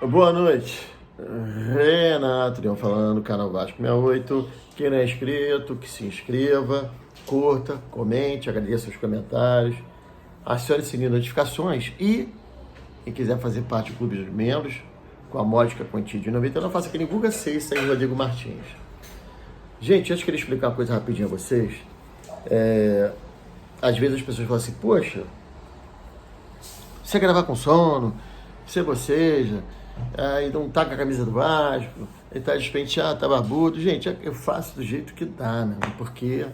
Boa noite, Renato Leão falando, canal Vasco 68. Quem não é inscrito, que se inscreva, curta, comente, agradeça os comentários, acione o sininho de notificações e quem quiser fazer parte do clube dos membros, com a módica quantia de 99, faça aquele Guga 6 aí, Rodrigo Martins. Gente, antes eu queria explicar uma coisa rapidinho a vocês. Às vezes as pessoas falam assim, poxa, você gravar com sono, você boceja, aí não tá com a camisa do Vasco, ele tá despenteado, tá barbudo. Gente, eu faço do jeito que dá, né? Porque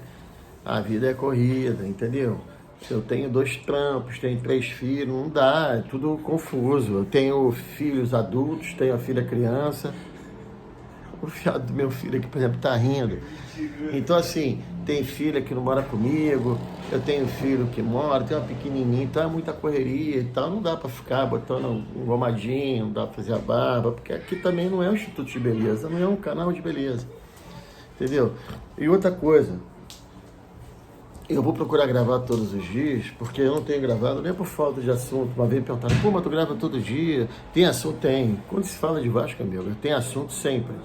a vida é corrida, entendeu? Eu tenho 2 trampos, tenho 3 filhos, não dá, é tudo confuso. Eu tenho filhos adultos, tenho a filha criança. O fiado do meu filho aqui, por exemplo, tá rindo. Então, assim, tem filha que não mora comigo, eu tenho filho que mora, tem uma pequenininha, então é muita correria e tal. Não dá pra ficar botando um gomadinho, não dá pra fazer a barba, porque aqui também não é um instituto de beleza, não é um canal de beleza, entendeu? E outra coisa, eu vou procurar gravar todos os dias, porque eu não tenho gravado nem por falta de assunto. Uma vez me perguntaram, pô, mas tu grava todo dia? Tem assunto? Tem. Quando se fala de Vasco, amigo, tem assunto sempre.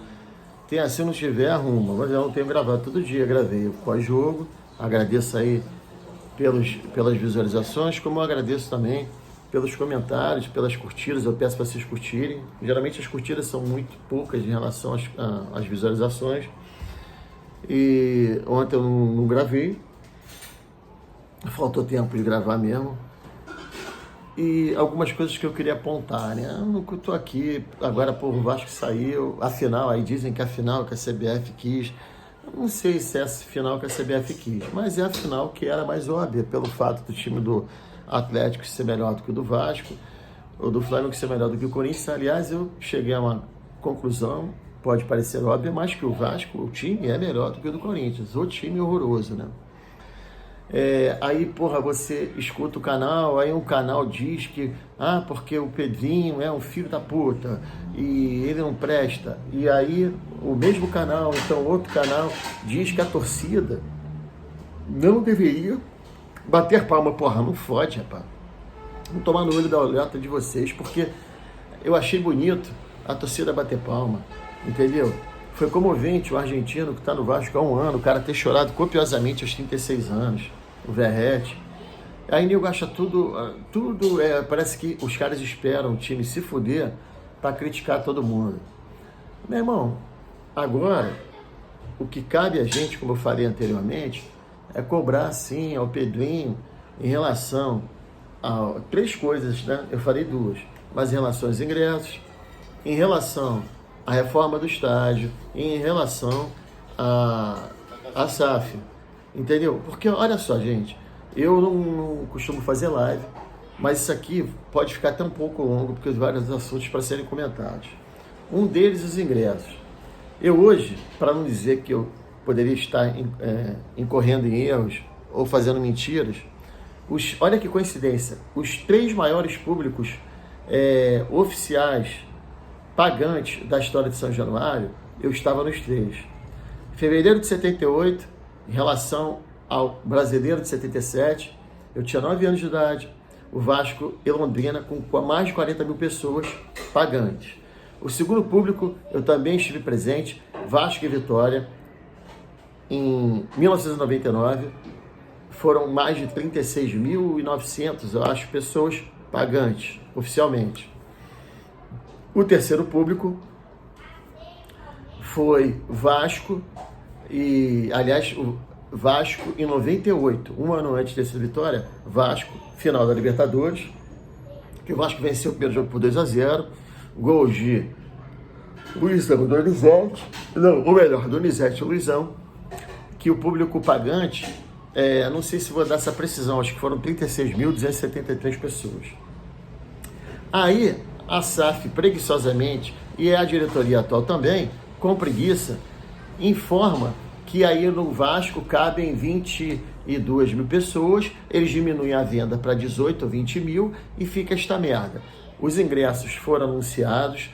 Tem assim, se não tiver, arruma. Mas eu não tenho gravado todo dia, gravei o pós-jogo. Agradeço aí pelas visualizações, como eu agradeço também pelos comentários, pelas curtidas. Eu peço para vocês curtirem. Geralmente as curtidas são muito poucas em relação às visualizações. E ontem eu não gravei. Faltou tempo de gravar mesmo. E algumas coisas que eu queria apontar, né? Eu não estou aqui agora por o Vasco saiu, a final, aí dizem que a final que a CBF quis. Eu não sei se é a final que a CBF quis, mas é a final que era mais óbvia, pelo fato do time do Atlético ser melhor do que o do Vasco, ou do Flamengo ser melhor do que o Corinthians. Aliás, eu cheguei a uma conclusão, pode parecer óbvia, mas que o Vasco, o time, é melhor do que o do Corinthians. O time horroroso, né? Aí, porra, você escuta o canal, aí um canal diz que, porque o Pedrinho é um filho da puta, e ele não presta. E aí, o mesmo canal, então outro canal, diz que a torcida não deveria bater palma. Porra, não fode, rapaz. Vou tomar no olho da olhota de vocês, porque eu achei bonito a torcida bater palma, entendeu? Foi comovente o argentino que tá no Vasco há 1 ano, o cara ter chorado copiosamente aos 36 anos. O Verratti. Aí nego acha tudo parece que os caras esperam o time se fuder para criticar todo mundo. Meu irmão, agora o que cabe a gente, como eu falei anteriormente, é cobrar sim ao Pedrinho em relação a 3 coisas, né? Eu falei 2, mas em relação aos ingressos, em relação à reforma do estádio, em relação à SAF. Entendeu? Porque, olha só, gente, eu não costumo fazer live, mas isso aqui pode ficar até um pouco longo, porque tem vários assuntos para serem comentados. Um deles, os ingressos. Eu hoje, para não dizer que eu poderia estar incorrendo em erros ou fazendo mentiras, olha que coincidência, os 3 maiores públicos oficiais, pagantes da história de São Januário, eu estava nos 3. Fevereiro de 78, em relação ao Brasileiro de 77, eu tinha 9 anos de idade, o Vasco e Londrina com mais de 40 mil pessoas pagantes. O segundo público, eu também estive presente, Vasco e Vitória, em 1999, foram mais de 36.900, eu acho, pessoas pagantes, oficialmente. O terceiro público foi Vasco, aliás, o Vasco em 98, 1 ano antes dessa vitória, Vasco, final da Libertadores, que o Vasco venceu o primeiro jogo por 2-0, gol de Luizão, Donizete, Donizete e Luizão, que o público pagante, não sei se vou dar essa precisão, acho que foram 36.273 pessoas. Aí, a SAF, preguiçosamente, e a diretoria atual também, com preguiça, informa que aí no Vasco cabem 22 mil pessoas, eles diminuem a venda para 18 ou 20 mil e fica esta merda. Os ingressos foram anunciados,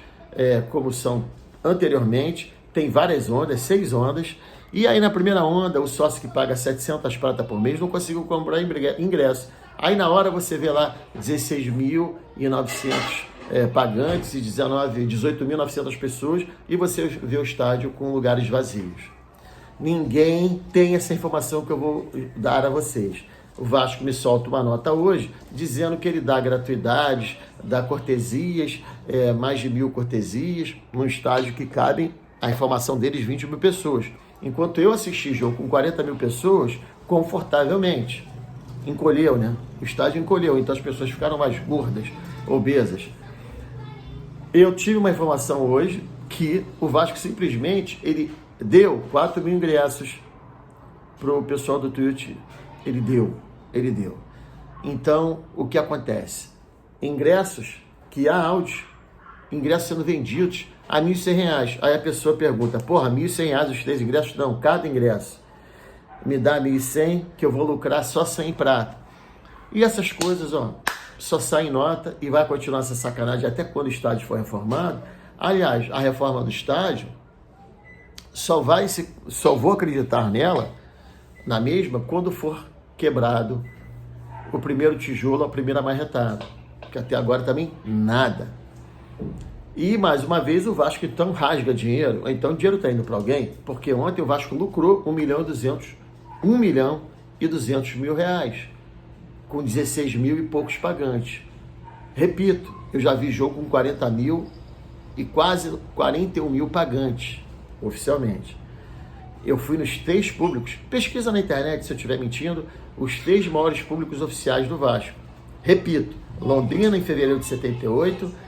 como são anteriormente, tem várias ondas, 6 ondas, e aí na primeira onda, o sócio que paga 700 prata por mês não conseguiu comprar ingresso. Aí na hora você vê lá 16.900 pagantes e 18.900 pessoas, e você vê o estádio com lugares vazios. Ninguém tem essa informação que eu vou dar a vocês. O Vasco me solta uma nota hoje dizendo que ele dá gratuidades, dá cortesias, mais de 1.000 cortesias, num estádio que cabem, a informação deles, 20 mil pessoas. Enquanto eu assisti jogo com 40 mil pessoas, confortavelmente. Encolheu, né? O estádio encolheu, então as pessoas ficaram mais gordas, obesas. Eu tive uma informação hoje que o Vasco simplesmente, ele deu 4 mil ingressos pro pessoal do Tuiuti. Ele deu. Então, o que acontece? Ingressos que há áudio, ingressos sendo vendidos a R$1.100. Aí a pessoa pergunta, porra, R$1.100 os 3 ingressos? Não, cada ingresso. Me dá 1.100 que eu vou lucrar só 100 prata. E essas coisas, só saem nota e vai continuar essa sacanagem até quando o estádio for reformado. Aliás, a reforma do estádio só vou acreditar nela, na mesma, quando for quebrado o primeiro tijolo, a primeira marretada. Que até agora também nada. E, mais uma vez, o Vasco então rasga dinheiro. Então o dinheiro está indo para alguém, porque ontem o Vasco lucrou 1.200.000 reais, com 16 mil e poucos pagantes. Repito, eu já vi jogo com 40 mil e quase 41 mil pagantes, oficialmente. Eu fui nos 3 públicos, pesquisa na internet se eu estiver mentindo, os 3 maiores públicos oficiais do Vasco. Repito, Londrina em fevereiro de 78,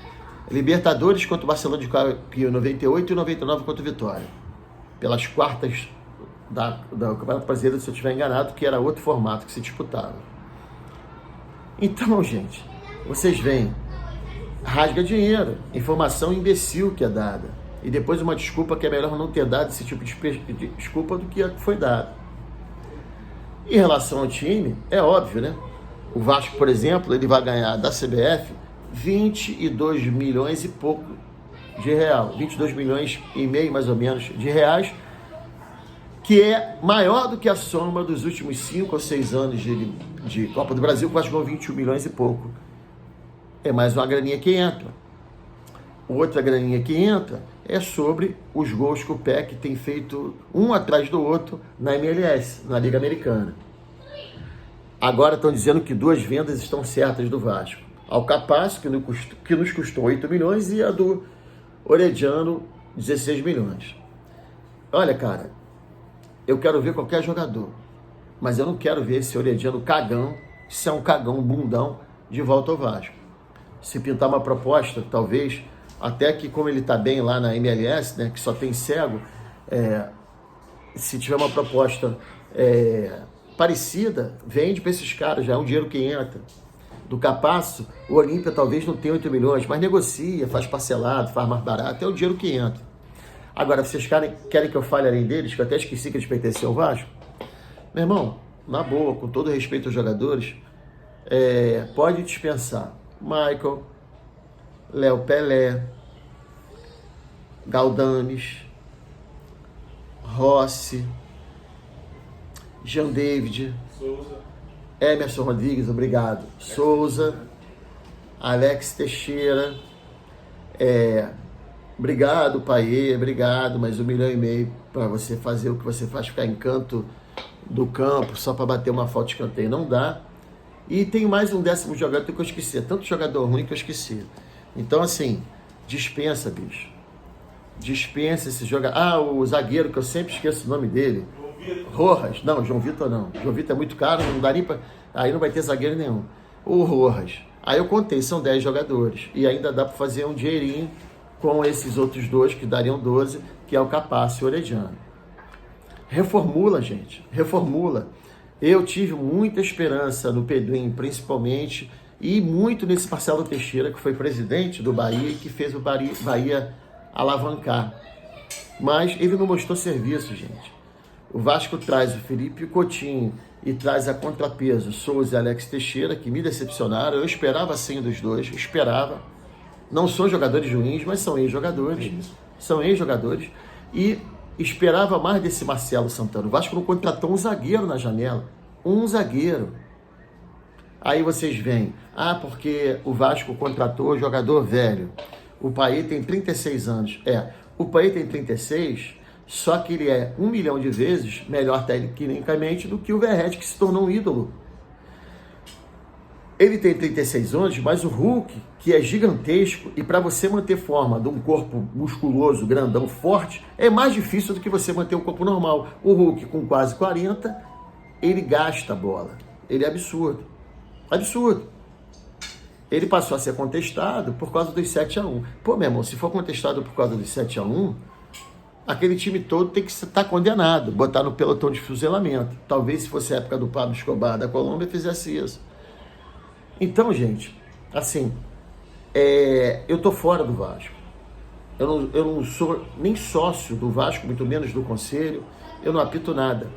Libertadores contra o Barcelona de Guayaquil em 98 e 99 contra o Vitória. Pelas quartas do Campeonato Brasileiro, se eu estiver enganado, que era outro formato que se disputava. Então, gente, vocês veem, rasga dinheiro, informação imbecil que é dada. E depois uma desculpa que é melhor não ter dado esse tipo de desculpa do que a que foi dada. Em relação ao time, é óbvio, né? O Vasco, por exemplo, ele vai ganhar da CBF 22 milhões e pouco de real. 22 milhões e meio, mais ou menos, de reais, que é maior do que a soma dos últimos 5 ou 6 anos de Copa do Brasil, que o Vasco ganhou 21 milhões e pouco. É mais uma graninha que entra. Outra graninha que entra é sobre os gols que o PEC tem feito um atrás do outro na MLS, na Liga Americana. Agora estão dizendo que 2 vendas estão certas do Vasco. Ao Capasso, que nos custou 8 milhões, e a do Orediano, 16 milhões. Olha, cara, eu quero ver qualquer jogador, mas eu não quero ver esse Orediano cagão, se é um cagão, um bundão, de volta ao Vasco. Se pintar uma proposta, talvez, até que como ele está bem lá na MLS, né, que só tem cego, se tiver uma proposta parecida, vende para esses caras, já é um dinheiro que entra. Do Capasso, o Olímpia talvez não tenha 8 milhões, mas negocia, faz parcelado, faz mais barato, é o dinheiro que entra. Agora, vocês querem que eu fale além deles, que eu até esqueci que eles pertenciam ao Vasco? Meu irmão, na boa, com todo respeito aos jogadores, pode dispensar Michael, Léo Pelé, Galdames, Rossi, Jean David, Souza, Emerson Rodrigues, obrigado, Souza, Alex Teixeira, obrigado, Paiê, obrigado, mas 1,5 milhão para você fazer o que você faz, ficar em canto do campo só para bater uma falta de escanteio, não dá. E tem mais um 10º jogador que eu esqueci, é tanto jogador ruim que eu esqueci. Então, assim, dispensa, bicho. Dispensa esse jogador. O zagueiro, que eu sempre esqueço o nome dele. Rojas. Não, João Vitor não. João Vitor é muito caro, não dá nem pra... Aí não vai ter zagueiro nenhum. O Rojas. Aí eu contei, são 10 jogadores. E ainda dá para fazer um dinheirinho com esses outros 2, que dariam 12, que é o Capasso e o Orediano. Reformula, gente. Reformula. Eu tive muita esperança no Pedrinho, principalmente, e muito nesse Marcelo Teixeira, que foi presidente do Bahia e que fez o Bahia alavancar. Mas ele não mostrou serviço, gente. O Vasco traz o Felipe Coutinho e traz a contrapeso Souza e Alex Teixeira, que me decepcionaram. Eu esperava sim dos dois, esperava. Não são jogadores ruins, mas são ex-jogadores. São ex-jogadores. E esperava mais desse Marcelo Santana. O Vasco não contratou um zagueiro na janela. Um zagueiro. Aí vocês veem, porque o Vasco contratou jogador velho. O Paí tem 36 anos. O Paí tem 36, só que ele é 1 milhão de vezes melhor tecnicamente do que o Verratti, que se tornou um ídolo. Ele tem 36 anos, mas o Hulk, que é gigantesco, e para você manter forma de um corpo musculoso, grandão, forte, é mais difícil do que você manter um corpo normal. O Hulk, com quase 40, ele gasta a bola. Ele é absurdo. Absurdo. Ele passou a ser contestado por causa dos 7-1. Pô, meu irmão, se for contestado por causa dos 7-1, aquele time todo tem que estar condenado, botar no pelotão de fuzilamento. Talvez, se fosse a época do Pablo Escobar da Colômbia, fizesse isso. Então, gente, assim, eu tô fora do Vasco. Eu não sou nem sócio do Vasco, muito menos do conselho. Eu não apito nada.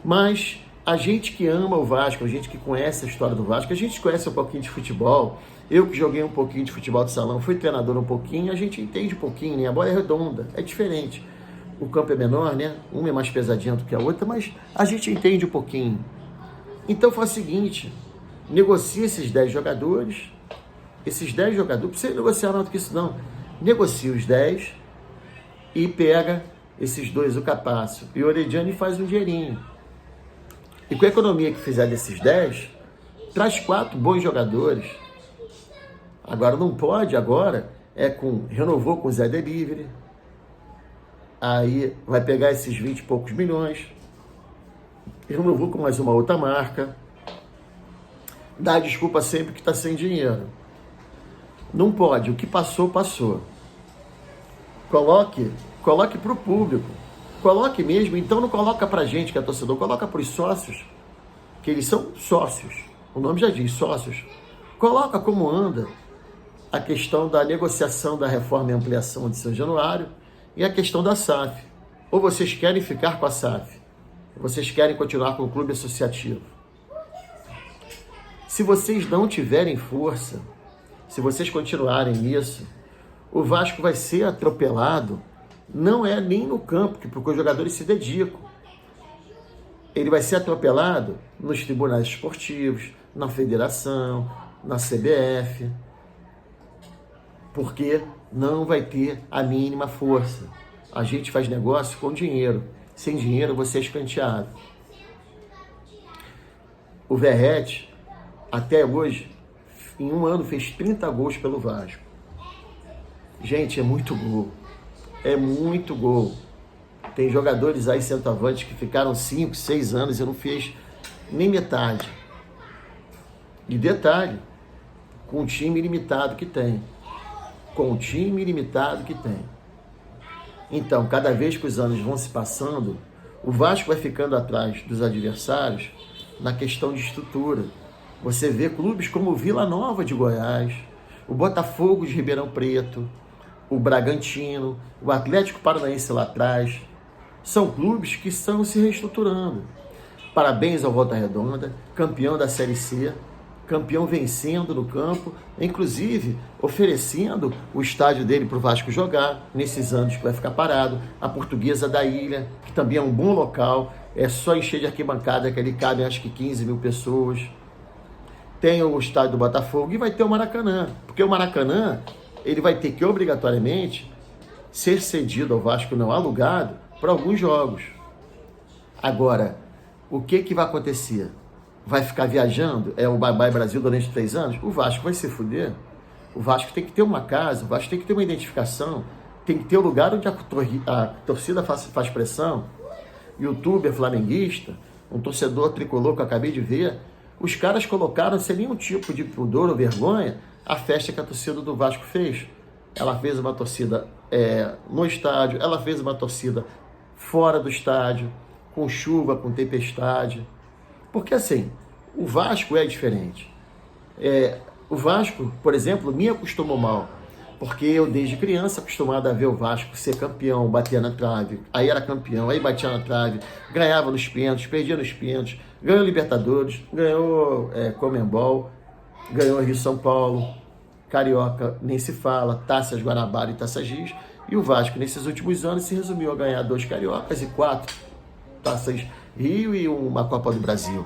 Mas a gente que ama o Vasco, a gente que conhece a história do Vasco, a gente conhece um pouquinho de futebol. Eu que joguei um pouquinho de futebol de salão, fui treinador um pouquinho, a gente entende um pouquinho, né? A bola é redonda, é diferente. O campo é menor, né? Uma é mais pesadinha do que a outra, mas a gente entende um pouquinho. Então faz o seguinte, negocia esses 10 jogadores, não precisa negociar nada do que isso não, negocia os 10 e pega esses 2, o Capasso e o Orediano, e faz um dinheirinho. E com a economia que fizer desses 10, traz 4 bons jogadores. Agora não pode, renovou com o Zé Delivery, aí vai pegar esses 20 e poucos milhões, renovou com mais uma outra marca, dá desculpa sempre que está sem dinheiro. Não pode, o que passou, passou. Coloque para o público. Coloque mesmo, então não coloca para a gente que é torcedor, coloca para os sócios, que eles são sócios. O nome já diz, sócios. Coloca como anda a questão da negociação da reforma e ampliação de São Januário e a questão da SAF. Ou vocês querem ficar com a SAF, ou vocês querem continuar com o clube associativo. Se vocês não tiverem força, se vocês continuarem nisso, o Vasco vai ser atropelado, não é nem no campo, porque os jogadores se dedicam. Ele vai ser atropelado nos tribunais esportivos, na federação, na CBF, porque não vai ter a mínima força. A gente faz negócio com dinheiro. Sem dinheiro você é escanteado. O Verratti, até hoje, em um ano, fez 30 gols pelo Vasco. Gente, é muito gol. É muito gol. Tem jogadores aí, centroavantes, que ficaram 5, 6 anos e não fez nem metade. E detalhe, com o time ilimitado que tem. Então, cada vez que os anos vão se passando, o Vasco vai ficando atrás dos adversários na questão de estrutura. Você vê clubes como o Vila Nova de Goiás, o Botafogo de Ribeirão Preto, o Bragantino, o Atlético Paranaense lá atrás. São clubes que estão se reestruturando. Parabéns ao Volta Redonda, campeão da Série C, campeão vencendo no campo, inclusive oferecendo o estádio dele para o Vasco jogar, nesses anos que vai ficar parado. A Portuguesa da Ilha, que também é um bom local, é só encher de arquibancada, que ali cabem acho que 15 mil pessoas. Tem o estádio do Botafogo e vai ter o Maracanã, porque o Maracanã ele vai ter que obrigatoriamente ser cedido ao Vasco, não alugado, para alguns jogos. Agora, o que vai acontecer? Vai ficar viajando? É o Bye-Bye Brasil durante 3 anos? O Vasco vai se fuder. O Vasco tem que ter uma casa, o Vasco tem que ter uma identificação, tem que ter um lugar onde a torcida faz pressão. Youtuber flamenguista, um torcedor tricolor que eu acabei de ver, os caras colocaram, sem nenhum tipo de pudor ou vergonha, a festa que a torcida do Vasco fez. Ela fez uma torcida no estádio, ela fez uma torcida fora do estádio, com chuva, com tempestade. Porque assim, o Vasco é diferente. O Vasco, por exemplo, me acostumou mal, porque eu desde criança acostumado a ver o Vasco ser campeão, bater na trave, aí era campeão, aí batia na trave, ganhava nos pênaltis, perdia nos pênaltis, ganhou Libertadores, ganhou Comembol, ganhou Rio São Paulo, Carioca nem se fala, Taças Guanabara e Taças Rio, e o Vasco nesses últimos anos se resumiu a ganhar 2 Cariocas e 4 Taças Rio e uma Copa do Brasil.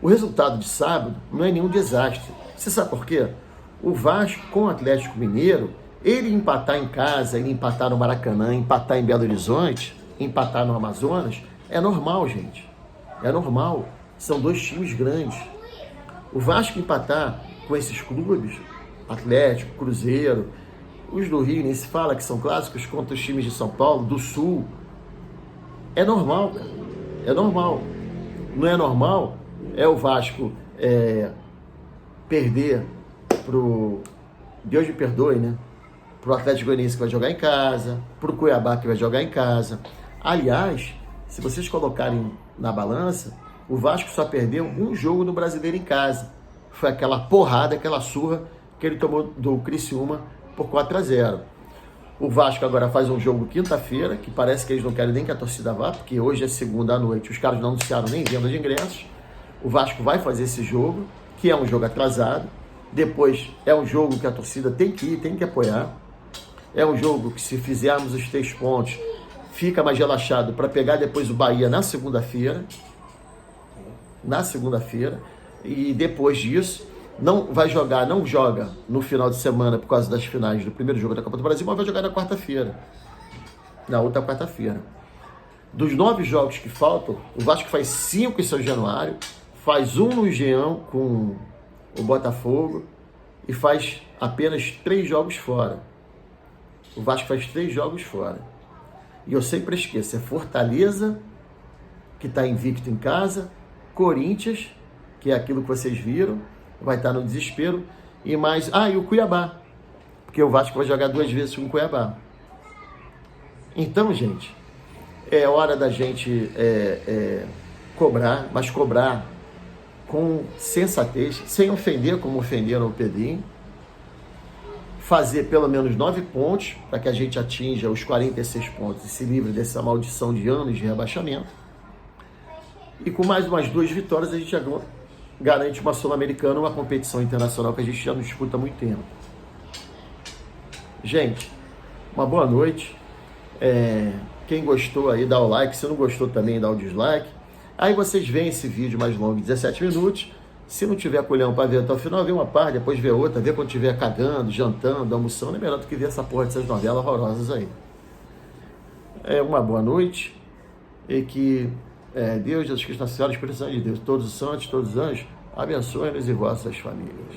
O resultado de sábado não é nenhum desastre. Você sabe por quê? O Vasco com o Atlético Mineiro, ele empatar em casa, ele empatar no Maracanã, empatar em Belo Horizonte, empatar no Amazonas, é normal, gente. É normal. São dois times grandes. O Vasco empatar com esses clubes, Atlético, Cruzeiro, os do Rio nem se fala que são clássicos contra os times de São Paulo, do Sul, é normal, cara. É normal. Não é normal é o Vasco perder pro, Deus me perdoe, né? Pro Atlético Goianiense que vai jogar em casa, pro Cuiabá que vai jogar em casa. Aliás, se vocês colocarem na balança, o Vasco só perdeu um jogo no Brasileiro em casa. Foi aquela porrada, aquela surra que ele tomou do Criciúma por 4-0. O Vasco agora faz um jogo quinta-feira, que parece que eles não querem nem que a torcida vá, porque hoje é segunda à noite, os caras não anunciaram nem venda de ingressos. O Vasco vai fazer esse jogo, que é um jogo atrasado. Depois é um jogo que a torcida tem que ir, tem que apoiar. É um jogo que, se fizermos os 3 pontos, fica mais relaxado para pegar depois o Bahia na segunda-feira. E depois disso, não joga no final de semana por causa das finais do primeiro jogo da Copa do Brasil, mas vai jogar na quarta-feira. Na outra quarta-feira. Dos 9 jogos que faltam, o Vasco faz 5 em São Januário, faz 1 no Engenhão com o Botafogo e faz apenas 3 jogos fora. O Vasco faz 3 jogos fora. E eu sempre esqueço, é Fortaleza, que está invicto em casa, Corinthians, que é aquilo que vocês viram, vai estar no desespero, e mais... e o Cuiabá, porque o Vasco vai jogar 2 vezes com o Cuiabá. Então, gente, é hora da gente cobrar, mas cobrar com sensatez, sem ofender como ofenderam o Pedrinho, fazer pelo menos 9 pontos, para que a gente atinja os 46 pontos e se livre dessa maldição de anos de rebaixamento. E com mais umas 2 vitórias, a gente já garante uma Sul-Americana, uma competição internacional que a gente já não disputa há muito tempo. Gente, uma boa noite. Quem gostou aí, dá o like. Se não gostou também, dá o dislike. Aí vocês veem esse vídeo mais longo, 17 minutos. Se não tiver colhão para ver até o final, vê uma parte, depois vê outra, vê quando estiver cagando, jantando, almoçando. É melhor do que ver essa porra dessas novelas horrorosas aí. Uma boa noite. E que Deus, Jesus Cristo, Nossa Senhora, Espírito Santo de Deus, todos os santos, todos os anjos, abençoe-nos e vossas famílias.